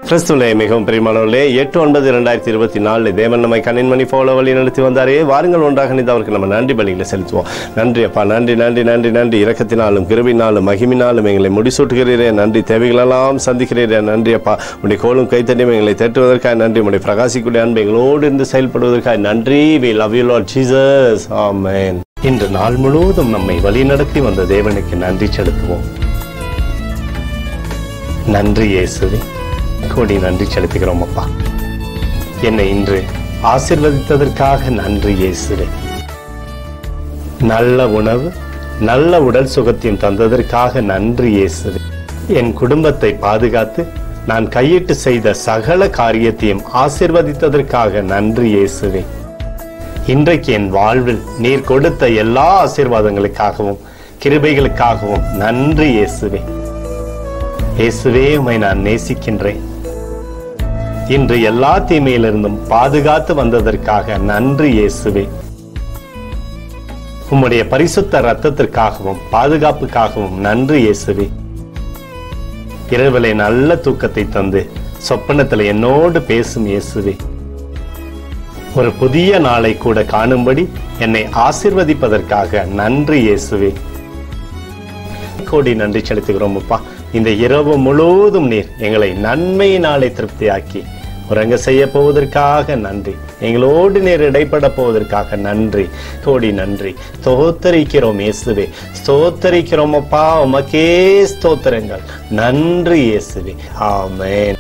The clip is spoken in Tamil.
கிறிஸ்துவிலே மிகவும் பிரியமானவர்களே, 8/9/2024 தேவன் நம்மை கண்ணின்மணி போல வழி நடத்தி வந்தாரே. வாருங்கள் ஒன்றாக நின்று அவருக்கு நம்ம நன்றி பலிகளை செலுத்துவோம். நன்றி அப்பா, நன்றி நன்றி நன்றி நன்றி. இரக்கத்தினாலும் கிருபையினாலும் மகிமையினாலும் எங்களை முடிசூட்டுகிறீரே. நன்றி. தேவைகளெல்லாம் சந்திக்கிறீரே. நன்றி அப்பா. உடைய கோலும் கைத்தட்டியும் எங்களை தேற்றுவதற்காக நன்றி. உடைய பிரகாசிக்கூடிய அன்பு எங்களோடு இருந்து செயல்படுவதற்காக நன்றி. We love you Lord Jesus. Amen. இன்று நாள் முழுவதும் நம்மை வழி நடத்தி வந்த தேவனுக்கு நன்றி செலுத்துவோம். நன்றி இயேசுவே, கோடி நன்றி செலுத்துகிறோம் அப்பா. என்னை இன்று ஆசீர்வதித்ததற்காக நன்றி இயேசுவே. நல்ல உணவு, நல்ல உடல் சுகத்தையும் தந்ததற்காக நன்றி இயேசுவே. என் குடும்பத்தை பாதுகாத்து நான் கையிட்டு செய்த சகல காரியத்தையும் ஆசீர்வதித்ததற்காக நன்றி இயேசுவே. இன்றைக்கு என் வாழ்வில் நீர் கொடுத்த எல்லா ஆசீர்வாதங்களுக்காகவும் கிருபைகளுக்காகவும் நன்றி இயேசுவே. இயேசுவே, உம்மை நான் நேசிக்கின்றேன். இன்று எல்லா தீமையிலிருந்தும் பாதுகாத்து வந்ததற்காக நன்றி இயேசுவே. உம்முடைய பரிசுத்த இரத்தத்திற்காகவும் பாதுகாப்புக்காகவும் நன்றி இயேசுவே. இரவிலே நல்ல தூக்கத்தை தந்து சொப்பனத்தில் என்னோடு பேசும் இயேசுவே. ஒரு புதிய நாளை கூட காணும்படி என்னை ஆசீர்வதிப்பதற்காக நன்றி இயேசுவே. கோடி நன்றி செலுத்துகிறோம் அப்பா. இந்த இரவு முழுவதும் நீர் எங்களை நன்மையினாலே திருப்தியாக்கி உறங்க செய்ய போவதற்காக நன்றி. எங்களோடு நீர் இடைப்பட போவதற்காக நன்றி. கோடி நன்றி. ஸ்தோத்தரிக்கிறோம் இயேசுவே, ஸ்தோத்தரிக்கிறோம் அப்பா. உமக்கே ஸ்தோத்திரங்கள். நன்றி இயேசுவே. ஆமென்.